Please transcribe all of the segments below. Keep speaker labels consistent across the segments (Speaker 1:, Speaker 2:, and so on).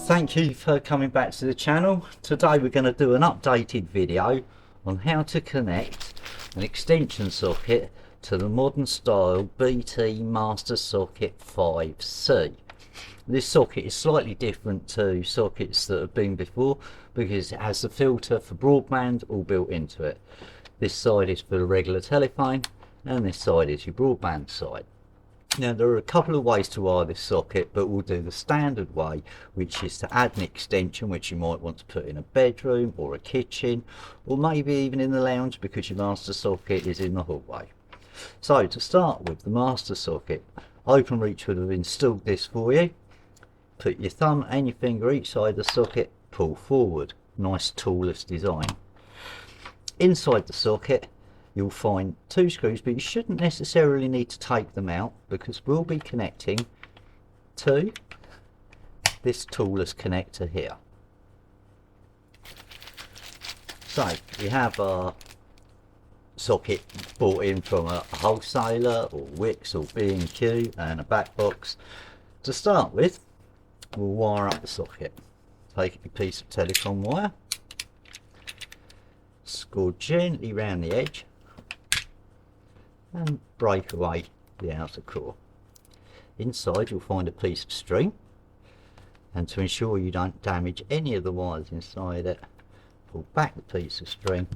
Speaker 1: Thank you for coming back to the channel. Today we're going to do an updated video on how to connect an extension socket to the modern style BT Master Socket 5C. This socket is slightly different to sockets that have been before because it has the filter for broadband all built into it. This side is for the regular telephone and this side is your broadband side. Now there are a couple of ways to wire this socket, but we'll do the standard way, which is to add an extension which you might want to put in a bedroom or a kitchen, or maybe even in the lounge because your master socket is in the hallway. So to start with the master socket, OpenReach would have installed this for you. Put your thumb and your finger each side of the socket, pull forward. Nice toolless design. Inside the socket you'll find two screws, but you shouldn't necessarily need to take them out because we'll be connecting to this toolless connector here. So we have our socket bought in from a wholesaler or Wix or B&Q and a back box. To start with, we'll wire up the socket. Take a piece of telecom wire, score gently round the edge and break away the outer core. Inside you'll find a piece of string, and to ensure you don't damage any of the wires inside it, pull back the piece of string,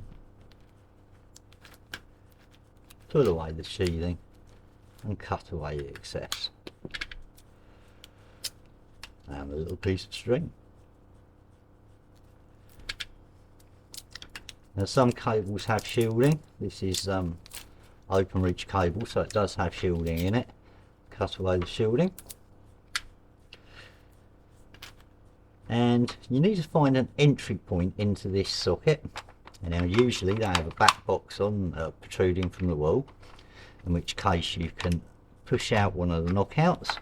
Speaker 1: pull away the sheathing and cut away the excess. And a little piece of string. Now some cables have shielding. This is OpenReach cable, so it does have shielding in it. Cut away the shielding, and you need to find an entry point into this socket. And now usually they have a back box on protruding from the wall, in which case you can push out one of the knockouts,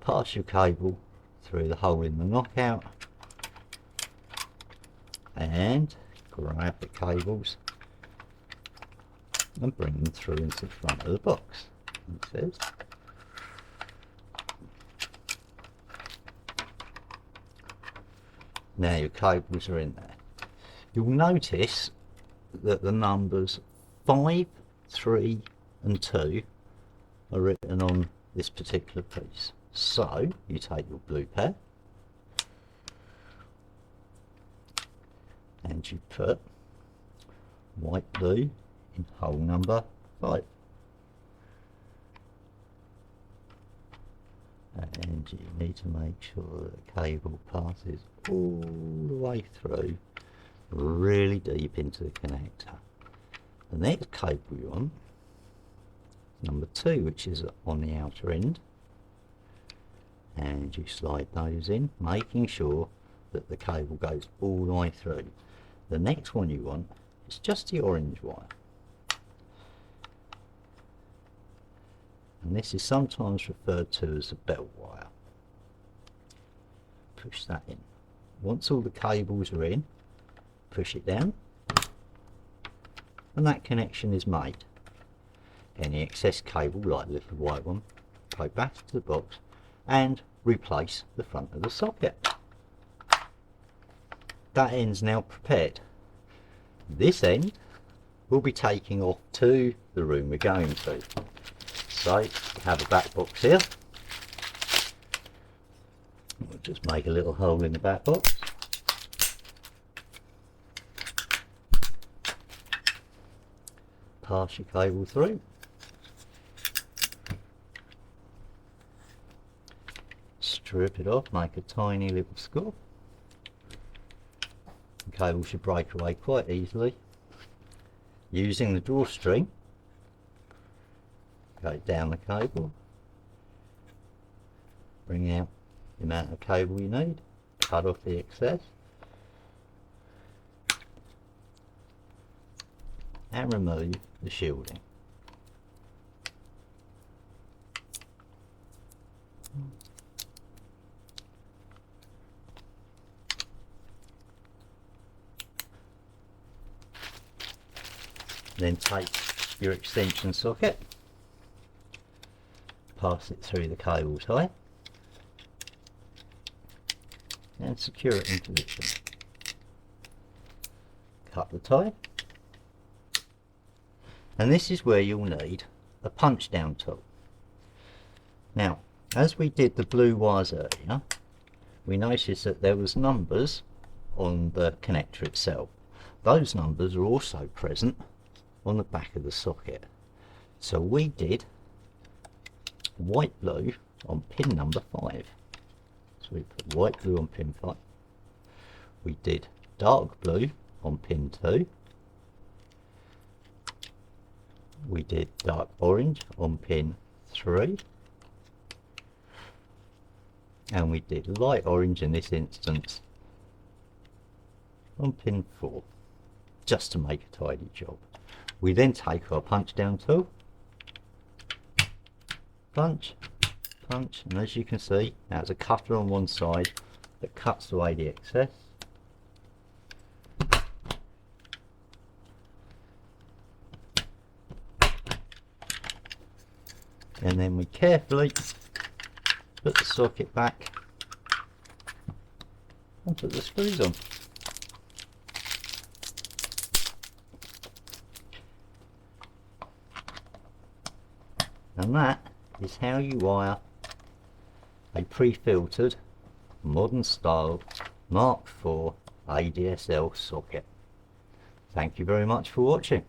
Speaker 1: pass your cable through the hole in the knockout and grab the cables and bring them through into the front of the box. It says. Now your cables are in there. You'll notice that the numbers 5, 3 and 2 are written on this particular piece. So you take your blue pad and you put white blue in hole number 5, and you need to make sure the cable passes all the way through really deep into the connector. The next cable you want is number 2, which is on the outer end, and you slide those in, making sure that the cable goes all the way through. The next one you want is just the orange wire, and this is sometimes referred to as a belt wire. Push that in. Once all the cables are in, push it down and that connection is made. Any excess cable, like the little white one, go back to the box and replace the front of the socket. That end's now prepared. This end we'll be taking off to the room we're going to. So we have a back box here. We'll just make a little hole in the back box. Pass your cable through. Strip it off, make a tiny little score. The cable should break away quite easily. Using the drawstring, go down the cable, bring out the amount of cable you need, cut off the excess, and remove the shielding. Then take your extension socket, pass it through the cable tie, and secure it in position. Cut the tie, and this is where you'll need a punch down tool. Now, as we did the blue wires earlier, we noticed that there was numbers on the connector itself. Those numbers are also present on the back of the socket. So we did white glue on pin number 5. So we put white glue on pin 5. We did dark blue on pin 2. We did dark orange on pin 3. And we did light orange in this instance on pin 4, just to make a tidy job. We then take our punch down tool, punch, punch, and as you can see, there's a cutter on one side that cuts away the excess. And then we carefully put the socket back and put the screws on. And that is how you wire a pre-filtered modern style Mark IV ADSL socket. Thank you very much for watching.